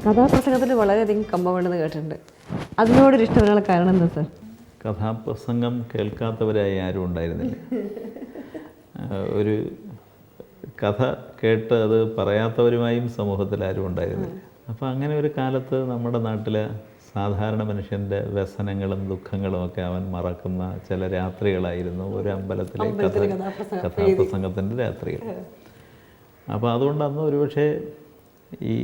കഥാപ്രസംഗത്തിൽ വളരെയധികം കമ്പമുണ്ടെന്ന് കേട്ടിട്ടുണ്ട്. അതിനോടൊരു ഇഷ്ടമുള്ള കാരണം എന്താ സാർ? കഥാപ്രസംഗം കേൾക്കാത്തവരായി ആരും ഉണ്ടായിരുന്നില്ല. ഒരു കഥ കേട്ട് അത് പറയാത്തവരുമായും സമൂഹത്തിൽ ആരും ഉണ്ടായിരുന്നില്ല. അപ്പോൾ അങ്ങനെ ഒരു കാലത്ത് നമ്മുടെ നാട്ടിലെ സാധാരണ മനുഷ്യൻ്റെ വ്യസനങ്ങളും ദുഃഖങ്ങളും ഒക്കെ അവൻ മറക്കുന്ന ചില രാത്രികളായിരുന്നു ഒരു അമ്പലത്തിലെ കഥാപ്രസംഗത്തിൻ്റെ രാത്രികൾ. അപ്പോൾ അതുകൊണ്ട് അന്ന് ഒരുപക്ഷെ ഈ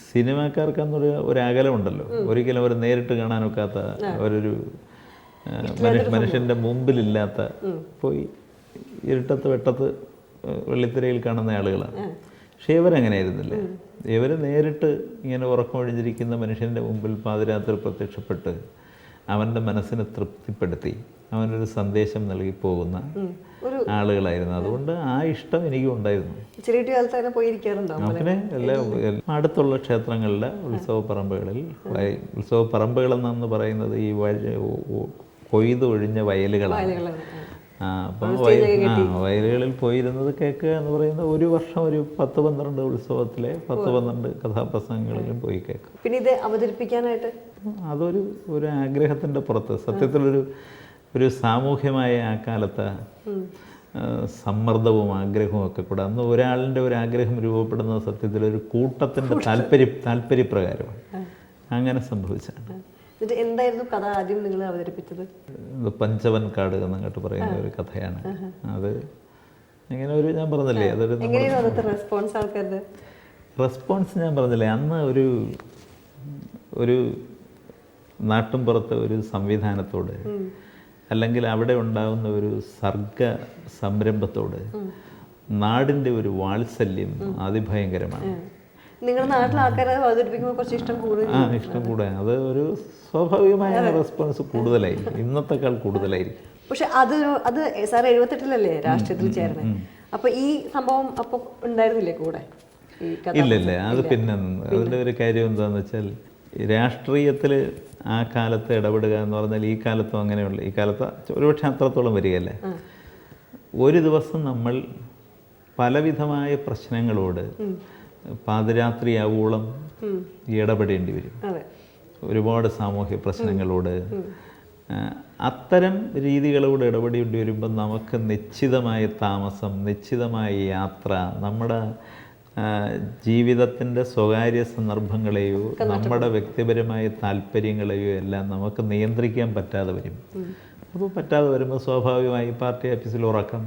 സിനിമാക്കാർക്ക് അന്നൊരു ഒരകലമുണ്ടല്ലോ, ഒരിക്കലും അവർ നേരിട്ട് കാണാനൊക്കാത്ത ഒരു മനുഷ്യൻ്റെ മുമ്പിലില്ലാത്ത, പോയി ഇരുട്ടത്ത് വെട്ടത്ത് വെള്ളിത്തിരയിൽ കാണുന്ന ആളുകളാണ്. പക്ഷേ ഇവരങ്ങനെയായിരുന്നില്ല. ഇവർ നേരിട്ട് ഇങ്ങനെ ഉറക്കമൊഴിഞ്ഞിരിക്കുന്ന മനുഷ്യൻ്റെ മുമ്പിൽ പാതിരാത്രി പ്രത്യക്ഷപ്പെട്ട് അവൻ്റെ മനസ്സിനെ തൃപ്തിപ്പെടുത്തി അവനൊരു സന്ദേശം നൽകി പോകുന്ന ആളുകളായിരുന്നു. അതുകൊണ്ട് ആ ഇഷ്ടം എനിക്കും ഉണ്ടായിരുന്നു. അങ്ങനെ അടുത്തുള്ള ക്ഷേത്രങ്ങളിലെ ഉത്സവപ്പറമ്പുകളിൽ, ഉത്സവപ്പറമ്പുകളെന്നു പറയുന്നത് ഈ കൊയ്ത് ഒഴിഞ്ഞ വയലുകളാണ്. അപ്പം വയലുകളിൽ പോയിരുന്നത് കേൾക്കുക എന്ന് പറയുന്നത് ഒരു വർഷം ഒരു 10-12 ഉത്സവത്തിലെ 10-12 കഥാപ്രസംഗങ്ങളിലും പോയി കേൾക്കും. പിന്നെ ഇത് അവതരിപ്പിക്കാനായിട്ട് ഒരു ആഗ്രഹത്തിൻ്റെ പുറത്ത്, സത്യത്തിലൊരു സാമൂഹ്യമായ ആ കാലത്തെ സമ്മർദ്ദവും ആഗ്രഹവും ഒക്കെ കൂടെ, അന്ന് ഒരാളിൻ്റെ ഒരു ആഗ്രഹം രൂപപ്പെടുന്നത് സത്യത്തിലൊരു കൂട്ടത്തിൻ്റെ താല്പര്യപ്രകാരമാണ്. അങ്ങനെ സംഭവിച്ചാണ്. എന്തായിരുന്നു കഥ ആദ്യം നിങ്ങൾ അവതരിപ്പിച്ചത്? പഞ്ചവൻകാട് എന്നങ്ങോട്ട് പറയുന്ന ഒരു കഥയാണ്. അത് ഇങ്ങനെ ഞാൻ പറഞ്ഞില്ലേ, അതൊരു റെസ്പോൺസ് ഞാൻ പറഞ്ഞില്ലേ, അന്ന് ഒരു നാട്ടും പുറത്തെ ഒരു സംവിധാനത്തോട്, അല്ലെങ്കിൽ അവിടെ ഉണ്ടാകുന്ന ഒരു സർഗ സംരംഭത്തോട് നാടിൻ്റെ ഒരു വാത്സല്യം അതിഭയങ്കരമാണ്. നിങ്ങളുടെ നാട്ടിലെ ആൾക്കാരെ അവതരിപ്പിക്കുമ്പോൾ കുറച്ച് ഇഷ്ടം കൂടുതൽ അത് ഒരു സ്വാഭാവികമായ റെസ്പോൺസ് കൂടുതലായി, ഇന്നത്തെക്കാൾ കൂടുതലായിരിക്കും. പക്ഷെ അത് സാർ 78-ലല്ലേ രാഷ്ട്രീയത്തിൽ ചേരണേ? അപ്പൊ ഈ സംഭവം അപ്പൊ ഉണ്ടായിരുന്നില്ലേ കൂടെ? ഇല്ലല്ലേ, അത് പിന്നെ അതിൻ്റെ ഒരു കാര്യം എന്താണെന്ന് വെച്ചാൽ, രാഷ്ട്രീയത്തിൽ ആ കാലത്ത് ഇടപെടുക എന്ന് പറഞ്ഞാൽ ഈ കാലത്തും അങ്ങനെയുള്ള, ഈ കാലത്ത് ഒരുപക്ഷെ അത്രത്തോളം വരികയല്ലേ. ഒരു ദിവസം നമ്മൾ പലവിധമായ പ്രശ്നങ്ങളോട് പാതിരാത്രിയാവോളം ഇടപെടേണ്ടി വരും. ഒരുപാട് സാമൂഹ്യ പ്രശ്നങ്ങളോട്, അത്തരം രീതികളോട് ഇടപെടേണ്ടി വരുമ്പോൾ നമുക്ക് നിശ്ചിതമായ താമസം, നിശ്ചിതമായ യാത്ര, നമ്മുടെ ജീവിതത്തിൻ്റെ സ്വകാര്യ സന്ദർഭങ്ങളെയോ നമ്മുടെ വ്യക്തിപരമായ താല്പര്യങ്ങളെയോ എല്ലാം നമുക്ക് നിയന്ത്രിക്കാൻ പറ്റാതെ വരും. അപ്പോൾ പറ്റാതെ വരുമ്പോൾ സ്വാഭാവികമായി പാർട്ടി ഓഫീസിൽ ഉറക്കം,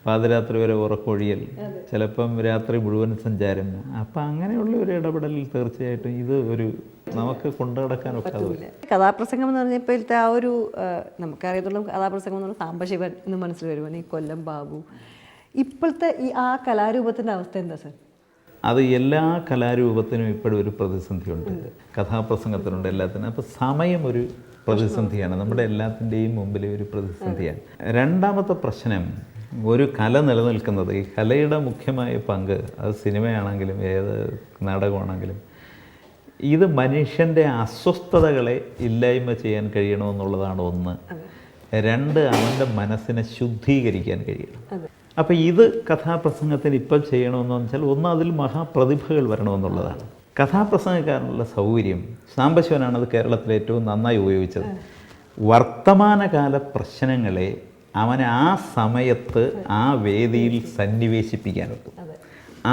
പാതിരാത്രി വരെ ഉറക്കൊഴിയൽ, ചിലപ്പം രാത്രി മുഴുവൻ സഞ്ചാരം. അപ്പം അങ്ങനെയുള്ള ഒരു ഇടപെടലിൽ തീർച്ചയായിട്ടും ഇത് നമുക്ക് കൊണ്ടുനടക്കാൻ ഒക്കാതെ. കഥാപ്രസംഗം എന്ന് പറഞ്ഞപ്പോഴത്തെ ആ ഒരു നമുക്കറിയത്തുള്ള കഥാപ്രസംഗം എന്ന് പറഞ്ഞാൽ സാംബശിവൻ എന്ന് മനസ്സിൽ വരുമ്പോൾ ഈ കൊല്ലം ബാബു, ഇപ്പോഴത്തെ ആ കലാരൂപത്തിൻ്റെ അവസ്ഥ എന്താ സാർ? അത് എല്ലാ കലാരൂപത്തിനും ഇപ്പോഴും ഒരു പ്രതിസന്ധിയുണ്ട്. കഥാപ്രസംഗത്തിനുണ്ട്, എല്ലാത്തിനും. അപ്പോൾ സമയം ഒരു പ്രതിസന്ധിയാണ്, നമ്മുടെ എല്ലാത്തിൻ്റെയും മുമ്പിൽ ഒരു പ്രതിസന്ധിയാണ്. രണ്ടാമത്തെ പ്രശ്നം, ഒരു കല നിലനിൽക്കുന്നത്, ഈ കലയുടെ മുഖ്യമായ പങ്ക്, അത് സിനിമയാണെങ്കിലും ഏത് നാടകമാണെങ്കിലും, ഇത് മനുഷ്യൻ്റെ അസ്വസ്ഥതകളെ ഇല്ലായ്മ ചെയ്യാൻ കഴിയണമെന്നുള്ളതാണ് ഒന്ന്. രണ്ട്, അവൻ്റെ മനസ്സിനെ ശുദ്ധീകരിക്കാൻ കഴിയണം. അപ്പോൾ ഇത് കഥാപ്രസംഗത്തിന് ഇപ്പം ചെയ്യണമെന്ന് വെച്ചാൽ, ഒന്ന് അതിൽ മഹാപ്രതിഭകൾ വരണമെന്നുള്ളതാണ്. കഥാപ്രസംഗക്കാരനുള്ള സൗകര്യം സാംബശിവനാണ് അത് കേരളത്തിൽ ഏറ്റവും നന്നായി ഉപയോഗിച്ചത്. വർത്തമാനകാല പ്രശ്നങ്ങളെ അവനെ ആ സമയത്ത് ആ വേദിയിൽ സന്നിവേശിപ്പിക്കാനൊക്കും.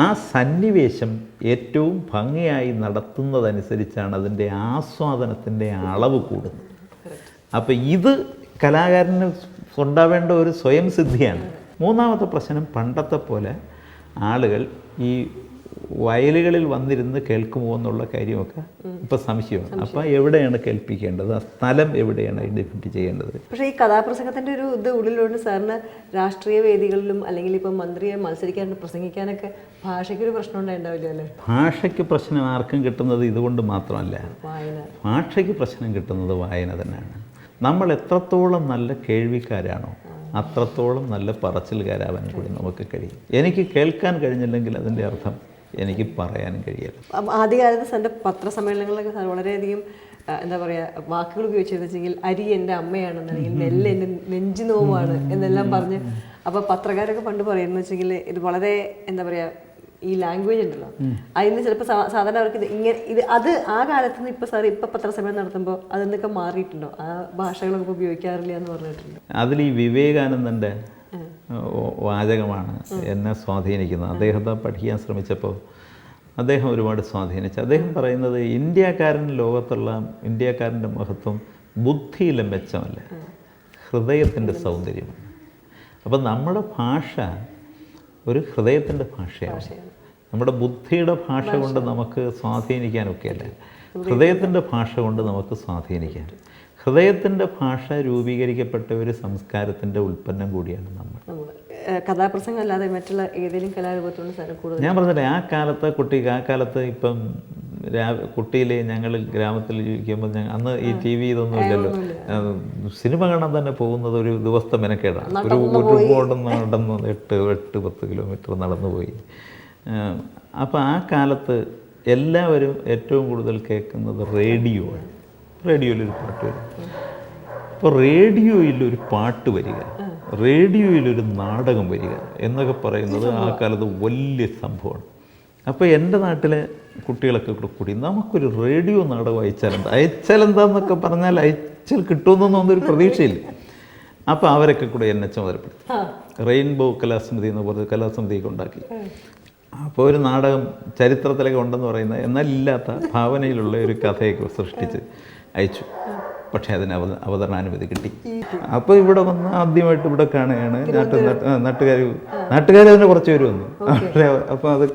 ആ സന്നിവേശം ഏറ്റവും ഭംഗിയായി നടത്തുന്നതനുസരിച്ചാണ് അതിൻ്റെ ആസ്വാദനത്തിൻ്റെ അളവ് കൂടുന്നത്. അപ്പോൾ ഇത് കലാകാരന് ഉണ്ടാവേണ്ട ഒരു സ്വയം സിദ്ധിയാണ്. മൂന്നാമത്തെ പ്രശ്നം, പണ്ടത്തെ പോലെ ആളുകൾ ഈ വയലുകളിൽ വന്നിരുന്ന് കേൾക്കുമോ എന്നുള്ള കാര്യമൊക്കെ ഇപ്പം സംശയമാണ്. അപ്പം എവിടെയാണ് കേൾപ്പിക്കേണ്ടത്, ആ സ്ഥലം എവിടെയാണ് ഐഡൻറ്റിഫൈ ചെയ്യേണ്ടത്? പക്ഷേ ഈ കഥാപ്രസംഗത്തിൻ്റെ ഒരു ഇത് ഉള്ളിലുണ്ട് സാറിന്. രാഷ്ട്രീയ വേദികളിലും അല്ലെങ്കിൽ ഇപ്പം മന്ത്രിയെ മത്സരിക്കാൻ പ്രസംഗിക്കാനൊക്കെ ഭാഷയ്ക്കൊരു പ്രശ്നം ഉണ്ടാവില്ല അല്ലേ? ഭാഷയ്ക്ക് പ്രശ്നം ആർക്കും കിട്ടുന്നത് ഇതുകൊണ്ട് മാത്രമല്ല, ഭാഷയ്ക്ക് പ്രശ്നം കിട്ടുന്നത് വായന തന്നെയാണ്. നമ്മൾ എത്രത്തോളം നല്ല കേൾവിക്കാരാണോ അത്രത്തോളം നല്ല പറച്ചിൽക്കാരാവാൻ കൂടി നമുക്ക് കഴിയും. എനിക്ക് കേൾക്കാൻ കഴിഞ്ഞില്ലെങ്കിൽ അതിൻ്റെ അർത്ഥം എനിക്ക് പറയാനും കഴിയില്ല. ആദ്യകാലത്ത് സാറിൻ്റെ പത്രസമ്മേളനങ്ങളിലൊക്കെ സാർ വളരെയധികം എന്താ പറയുക വാക്കുകൾ ഉപയോഗിച്ചെങ്കിൽ അരി എൻ്റെ അമ്മയാണെന്നല്ലെങ്കിൽ നെല്ല് എൻ്റെ നെഞ്ചു നോവാണ് എന്നെല്ലാം പറഞ്ഞ്. അപ്പോൾ പത്രക്കാരൊക്കെ പണ്ട് പറയുന്നത് വെച്ചെങ്കിൽ ഇത് വളരെ എന്താ പറയുക ഈ ലാംഗ്വേജ് ഉണ്ടല്ലോ അതിന് ചിലപ്പോൾ സാധാരണ അവർക്ക് ഇത് അത് ആ കാലത്ത് നിന്ന് ഇപ്പോൾ സാർ ഇപ്പം പത്രസമ്മേളനം നടത്തുമ്പോൾ അതിന്നൊക്കെ മാറിയിട്ടുണ്ടോ? ആ ഭാഷകളൊക്കെ ഉപയോഗിക്കാറില്ല എന്ന് പറഞ്ഞിട്ടുണ്ട്. അതിൽ ഈ വിവേകാനന്ദൻ്റെ വാചകമാണ് എന്നെ സ്വാധീനിക്കുന്നത്. അദ്ദേഹത്തെ പഠിക്കാൻ ശ്രമിച്ചപ്പോൾ അദ്ദേഹം ഒരുപാട് സ്വാധീനിച്ചു. അദ്ദേഹം പറയുന്നത് ഇന്ത്യക്കാരൻ്റെ മഹത്വം ബുദ്ധിയിലെ മെച്ചമല്ല, ഹൃദയത്തിൻ്റെ സൗന്ദര്യമാണ്. അപ്പം നമ്മുടെ ഭാഷ ഒരു ഹൃദയത്തിൻ്റെ ഭാഷയാണ്. നമ്മുടെ ബുദ്ധിയുടെ ഭാഷ കൊണ്ട് നമുക്ക് സ്വാധീനിക്കാനൊക്കെയല്ല, ഹൃദയത്തിൻ്റെ ഭാഷ കൊണ്ട് നമുക്ക് സ്വാധീനിക്കാൻ. ഹൃദയത്തിൻ്റെ ഭാഷ രൂപീകരിക്കപ്പെട്ട ഒരു സംസ്കാരത്തിൻ്റെ ഉൽപ്പന്നം കൂടിയാണ് നമ്മൾ. കഥാപ്രസംഗം അല്ലാതെ മറ്റുള്ള ഏതെങ്കിലും കലാരൂപത്തോട് സാർ കൂടുതൽ? ഞാൻ പറഞ്ഞില്ലേ, ആ കാലത്ത് ഇപ്പം കുട്ടിയിൽ ഞങ്ങൾ ഗ്രാമത്തിൽ ജീവിക്കുമ്പോൾ അന്ന് ഈ ടി വി ഇതൊന്നും ഇല്ലല്ലോ. സിനിമ കാണാൻ തന്നെ പോകുന്നത് ഒരു ദിവസത്തെ മെനക്കേടാണ്. ഒരുപാട് നടന്ന് 8-10 കിലോമീറ്റർ നടന്നു പോയി. അപ്പോൾ ആ കാലത്ത് എല്ലാവരും ഏറ്റവും കൂടുതൽ കേൾക്കുന്നത് റേഡിയോ ആണ്. റേഡിയോയിലൊരു പാട്ട് വരും. അപ്പോൾ റേഡിയോയിലൊരു പാട്ട് വരിക, റേഡിയോയിലൊരു നാടകം വരിക എന്നൊക്കെ പറയുന്നത് ആ കാലത്ത് വലിയ സംഭവമാണ്. അപ്പോൾ എൻ്റെ നാട്ടിലെ കുട്ടികളൊക്കെ കൂടെ കൂടി നമുക്കൊരു റേഡിയോ നാടകം അയച്ചാലെന്താന്നൊക്കെ പറഞ്ഞാൽ അയച്ചാൽ കിട്ടുമെന്നൊന്നും ഒരു പ്രതീക്ഷയില്ല. അപ്പോൾ അവരൊക്കെ കൂടെ എന്നെ ചുമതലപ്പെടുത്തി റെയിൻബോ കലാസമിതി എന്ന് പറഞ്ഞ കലാസമിതിയൊക്കെ ഉണ്ടാക്കി. അപ്പോൾ ഒരു നാടകം ചരിത്രത്തിലൊക്കെ ഉണ്ടെന്ന് പറയുന്ന എന്നാൽ ഇല്ലാത്ത ഭാവനയിലുള്ള ഒരു കഥയൊക്കെ സൃഷ്ടിച്ച് അയച്ചു. പക്ഷേ അതിന് അവതരണാനുമതി കിട്ടി. അപ്പോൾ ഇവിടെ വന്ന് ആദ്യമായിട്ട് ഇവിടെ കാണുകയാണ് നാട്ടുകാർ തന്നെ കുറച്ച് പേര് വന്നു. അപ്പോൾ അത്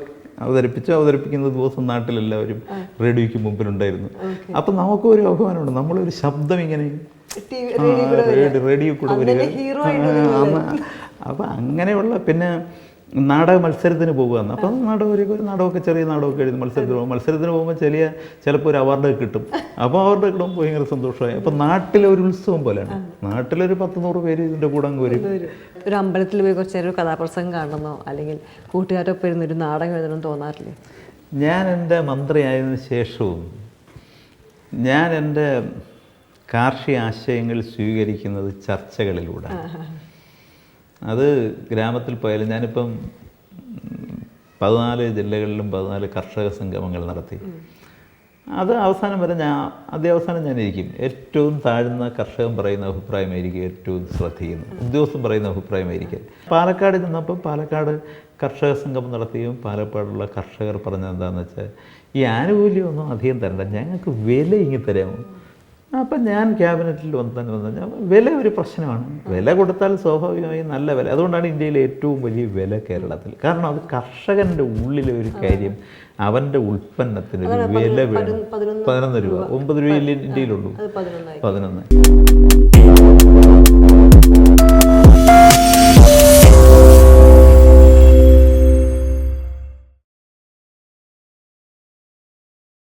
അവതരിപ്പിക്കുന്ന ദിവസം നാട്ടിലെല്ലാവരും റേഡിയോയ്ക്ക് മുമ്പിലുണ്ടായിരുന്നു. അപ്പം നമുക്കൊരു അഭിമാനമുണ്ട്, നമ്മളൊരു ശബ്ദം ഇങ്ങനെ റേഡിയോ കൂടെ വരിക. അപ്പം അങ്ങനെയുള്ള പിന്നെ നാടക മത്സരത്തിന് പോകുകയെന്ന്. അപ്പം നാടകമൊക്കെ ചെറിയ നാടകമൊക്കെ എഴുതി മത്സരത്തിന് പോകുമ്പോൾ ചിലപ്പോൾ ഒരു അവാർഡൊക്കെ കിട്ടും. അപ്പോൾ അവാർഡ് കിട്ടുമ്പോൾ ഭയങ്കര സന്തോഷമായി. അപ്പം നാട്ടിലെ ഒരു ഉത്സവം പോലെയാണ്. നാട്ടിലൊരു 10-100 പേര് ഇതിൻ്റെ കൂടെ അങ്ങ് വരും. ഒരു അമ്പലത്തിൽ പോയി കുറച്ച് നേരം ഒരു കഥാപ്രസംഗം കാണണമെന്നോ അല്ലെങ്കിൽ കൂട്ടുകാരൊപ്പം ഇരുന്നൊരു നാടകം എഴുതണമെന്ന് തോന്നാറില്ലേ? ഞാൻ എൻ്റെ മന്ത്രിയായതിനു ശേഷവും ഞാൻ എൻ്റെ കാർഷിക ആശയങ്ങൾ സ്വീകരിക്കുന്നത് ചർച്ചകളിലൂടെ. അത് ഗ്രാമത്തിൽ പോയാലും ഞാനിപ്പം 14 ജില്ലകളിലും 14 കർഷക സംഗമങ്ങൾ നടത്തി. അത് അവസാനം വരെ അവസാനം ഞാനിരിക്കും. ഏറ്റവും താഴ്ന്ന കർഷകൻ പറയുന്ന അഭിപ്രായമായിരിക്കും ഏറ്റവും ശ്രദ്ധിക്കുന്നത്, ഉദ്യോഗസ്ഥൻ പറയുന്ന അഭിപ്രായമായിരിക്കും. പാലക്കാട് നിന്നപ്പം പാലക്കാട് കർഷക സംഗമം നടത്തിയും പാലക്കാടുള്ള കർഷകർ പറഞ്ഞത് എന്താണെന്ന് വെച്ചാൽ, ഈ ആനുകൂല്യമൊന്നും അധികം തരണ്ട, ഞങ്ങൾക്ക് വില ഇങ്ങ് തരാമോ. അപ്പം ഞാൻ ക്യാബിനറ്റിൽ വന്നു വില ഒരു പ്രശ്നമാണ്. വില കൊടുത്താൽ സ്വാഭാവികമായും നല്ല വില. അതുകൊണ്ടാണ് ഇന്ത്യയിലെ ഏറ്റവും വലിയ വില കേരളത്തിൽ. കാരണം അത് കർഷകൻ്റെ ഉള്ളിലെ ഒരു കാര്യം, അവൻ്റെ ഉൽപ്പന്നത്തിന് ഒരു വില വേണം. 11 രൂപ, 9 രൂപയിലെ ഇന്ത്യയിലുള്ളൂ. 11